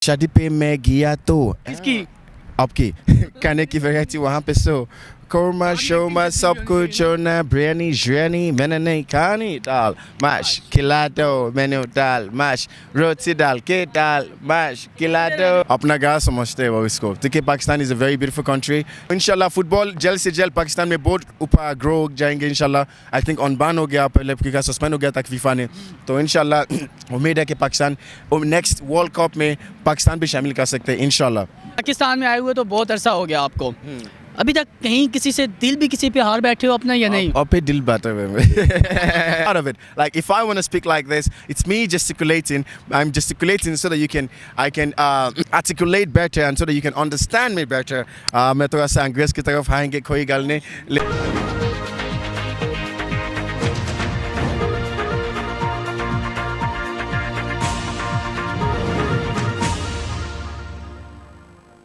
शादी पे मैं गया तो किसकी? आपकी खाने की वैरायटी वहाँ पे सो कौरमा शोरमा सब कुछ होना बिरयानी मैंने नहीं खानी दाल मैश खिला दो मैंने दाल मैश रोटी दाल के दाल मैश खिला दो अपना गाँव समझते हैं वो इसको देखिए Pakistan is a very beautiful country इंशाल्लाह फुटबॉल जल्द से जल्द पाकिस्तान में बहुत ऊपर ग्रो जाएंगे इंशाल्लाह आई थिंक ऑन बैन हो गया पहले क्योंकि सस्पेंड हो गया था फीफा ने तो इंशाल्लाह उम्मीद है कि पाकिस्तान नेक्स्ट वर्ल्ड कप में पाकिस्तान भी शामिल कर सकते हैं इंशाल्लाह। पाकिस्तान में आए हुए तो बहुत अरसा हो गया आपको, अभी तक कहीं किसी से दिल भी किसी पे हार बैठे हो अपना या नहीं? और पे दिल बात है out of it like if I want to speak like this it's me gesticulating I'm gesticulating so that I can articulate better and so that you can understand me better मैं थोड़ा सा अंग्रेज की तरफ आएंगे कोई गल नहीं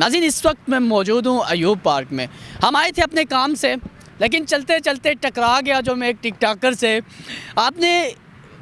नाज़रीन इस वक्त मैं मौजूद हूं अयूब पार्क में। हम आए थे अपने काम से लेकिन चलते चलते टकरा गया जो मैं एक टिक-टाकर से। आपने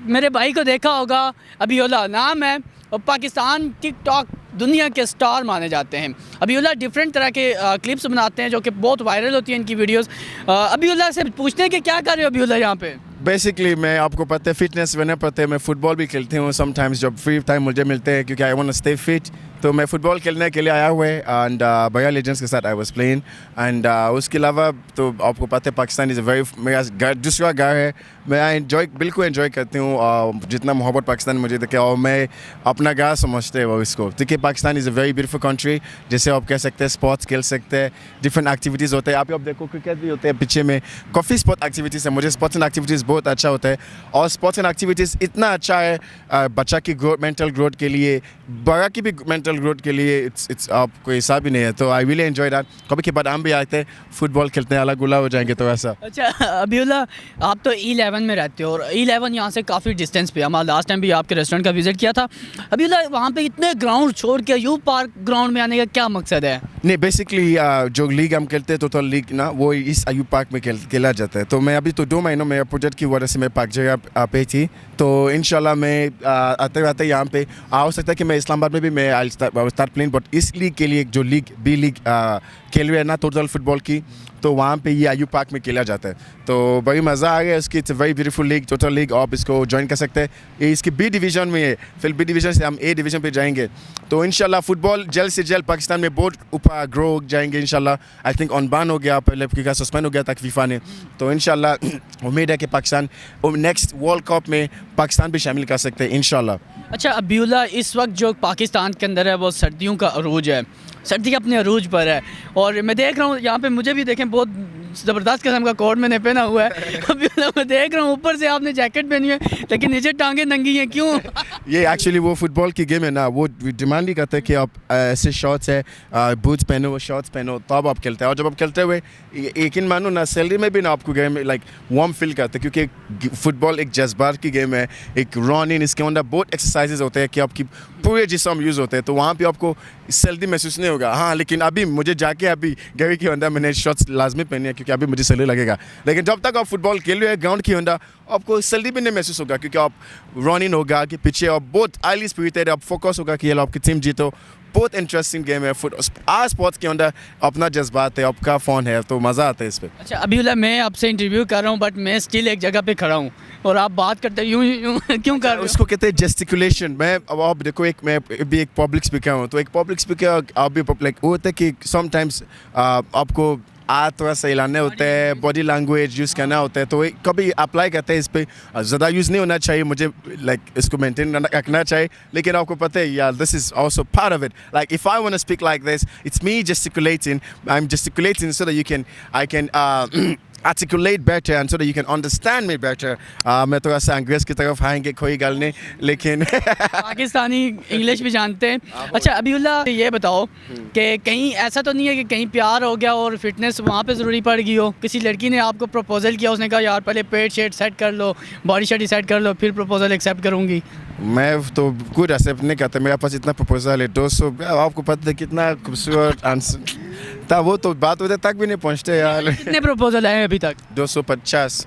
मेरे भाई को देखा होगा, अबियुल्लाह नाम है और पाकिस्तान टिक-टॉक दुनिया के स्टार माने जाते हैं। अबियुल्लाह डिफरेंट तरह के क्लिप्स बनाते हैं जो कि बहुत वायरल होती हैं इनकी वीडियोस। अबियुल्लाह से पूछते हैं कि क्या कर रहे हो अबियुल्लाह यहाँ पे? बेसिकली मैं आपको पता है फिटनेस बनना पड़ता है, मैं फुटबॉल भी खेलती हूँ समटाइम्स जब फ्री टाइम मुझे मिलते हैं क्योंकि I want to stay fit तो मैं फ़ुटबॉल खेलने के लिए आया हुआ है एंड भैया लेजेंड्स के साथ आई वाज प्लेइंग एंड उसके अलावा तो आपको पता है पाकिस्तान इज़ अ वेरी मेरा घर दूसरा घर है, मैं बिल्कुल एंजॉय करती हूँ जितना मोहब्बत पाकिस्तान मुझे देखे और मैं अपना घर समझते हैं वो इसको। देखिए Pakistan is a very beautiful country जैसे आप कह सकते हैं स्पोर्ट्स खेल सकते हैं, डिफरेंट एक्टिविटीज़ होते हैं, आप देखो क्रिकेट भी होते हैं पीछे में, काफ़ी स्पोर्ट एक्टिविटीज़ है, मुझे स्पोर्ट्स एंड एक्टिविटीज़ बहुत अच्छा होता है और स्पोर्ट्स एंड एक्टिविटीज़ इतना अच्छा है बच्चा की ग्रोथ मेंटल ग्रोथ के लिए, बड़ा की भी मेंटल ग्रोथ के लिए इट्स आपको हिसाब ही नहीं है। तो आई रियली एंजॉय दैट। कभी के बाद हम भी आते हैं फुटबॉल खेलते हैं, अलग गुला हो जाएंगे तो ऐसा। अच्छा अबियुल्लाह आप तो E11 में रहते हो और E11 यहाँ से काफ़ी डिस्टेंस पे, हमारा लास्ट टाइम भी आपके रेस्टोरेंट का विज़िट किया था। अबियुल्लाह वहाँ पे इतने ग्राउंड छोड़ के अयूब पार्क ग्राउंड में आने का क्या मकसद है? नहीं बेसिकली जो लीग हम खेलते हैं टोटल लीग ना वो इस अयूब पार्क में खेला जाता है। तो मैं अभी तो 2 महीनों में प्रोजेक्ट की वजह से मैं पार्क जगह पे थी तो इंशाल्लाह मैं आते आते यहाँ पे हो सकता है कि मैं इस्लामाबाद में भी मैं आई स्टार्ट प्लेइंग बट इस लीग के लिए जो लीग बी लीग खेल रहे हैं ना टोटल फुटबॉल की तो वहाँ पे ये अयूब पार्क में खेला जाता है तो बड़ी मज़ा आ गया इसकी। It's very beautiful league total league, आप इसको ज्वाइन कर सकते हैं। ये इसकी बी डिवीज़न में है, फिर बी डिवीज़न से हम ए डिवीज़न पे जाएंगे तो इंशाल्लाह फुटबॉल जल्द से जल्द पाकिस्तान में बहुत ऊपर ग्रो जाएंगे इंशाल्लाह। आई थिंक ऑन बैन हो गया पहले क्योंकि सस्पेंड हो गया था फीफा ने तो इंशाल्लाह उम्मीद है कि पाकिस्तान नेक्स्ट वर्ल्ड कप में पाकिस्तान भी शामिल कर सकते हैं इंशाल्लाह। अच्छा अबियुल्लाह इस वक्त जो पाकिस्तान के अंदर है वो सर्दियों का अरूज है, सर्दी अपने अरूज पर है और मैं देख रहा हूँ यहाँ पे मुझे भी देखें बहुत ज़बरदस्त किस्म का कोट मैंने पहना हुआ है। अबियुल्लाह मैं देख रहा हूँ ऊपर से आपने जैकेट पहनी है लेकिन नीचे टांगे नंगी हैं, क्यों? ये एक्चुअली वो फुटबॉल की गेम है ना, वो डिमांड नहीं करते कि आप ऐसे शॉर्ट्स है बूट्स पहनो शॉर्ट्स पहनो तब आप खेलते हैं और जब आप खेलते हुए यकीन मानो ना सैलरी में भी ना आपको गेम लाइक वार्म फील करते हैं क्योंकि फुटबॉल एक जज्बात की गेम है, एक रनिंग इसके अंदर बहुत एक्सरसाइजेज होते हैं कि आपकी पूरे जिस्म यूज़ होते हैं तो वहाँ पे आपको सैलरी महसूस नहीं होगा। हाँ लेकिन अभी मुझे जाके अभी घर के अंदर मैंने शॉर्ट्स लाजमी पहने हैं क्योंकि अभी मुझे सैलरी लगेगा लेकिन जब तक आप फुटबॉल खेल रहे हैं ग्राउंड के अंदर आपको सैलरी भी नहीं महसूस होगा क्योंकि आप रनिंग होगा कि पीछे आप बहुत हाईली स्पिरिटेड आप फोकस होगा कि आपकी टीम जीतो। बहुत इंटरेस्टिंग गेम है स्पोर्ट्स के अंदर अपना जज्बात है, आपका फ़ोन है तो मज़ा आता है इस पर। अच्छा अबियुल्लाह मैं आपसे इंटरव्यू कर रहा हूँ बट मैं स्टिल एक जगह पे खड़ा हूँ और आप बात करते यूँ क्यों कर रहे हो? उसको कहते हैं जेस्टिकुलेशन। मैं अब आप देखो मैं भी एक पब्लिक स्पीकर हूँ तो एक पब्लिक स्पीकर आप भी लाइक वो होता है कि समटाइम्स आपको थोड़ा सा हिलाने होते हैं, बॉडी लैंग्वेज यूज़ करना होता है तो कभी अप्लाई करते हैं इस पर ज़्यादा यूज़ नहीं होना चाहिए, मुझे लाइक इसको मेंटेन रखना चाहिए लेकिन आपको पता है यार this is also part of it. Like if I want to speak like this it's me gesticulating I am gesticulating so that I can articulate better and so that you can understand me better। मैं थोड़ा सा अंग्रेज की तरफ आएंगे कोई गल नहीं लेकिन पाकिस्तानी इंग्लिश भी जानते हैं। अच्छा अबियुल्लाह ये बताओ कि कहीं ऐसा तो नहीं है कि कहीं प्यार हो गया और फिटनेस वहाँ पे ज़रूरी पड़ गई हो, किसी लड़की ने आपको प्रपोजल किया उसने कहा यार पहले पेट शेट सेट कर लो बॉडी शेडी सेट कर लो फिर प्रपोजल एक्सेप्ट करूँगी? मैं तो कुछ एक्सेप्ट नहीं करता, मेरे पास इतना प्रपोजल है 200, आपको पता है कितना खूबसूरत आंसर था वो तो बात होते तक भी नहीं पहुँचते यार। कितने प्रपोजल आए अभी तक? 250।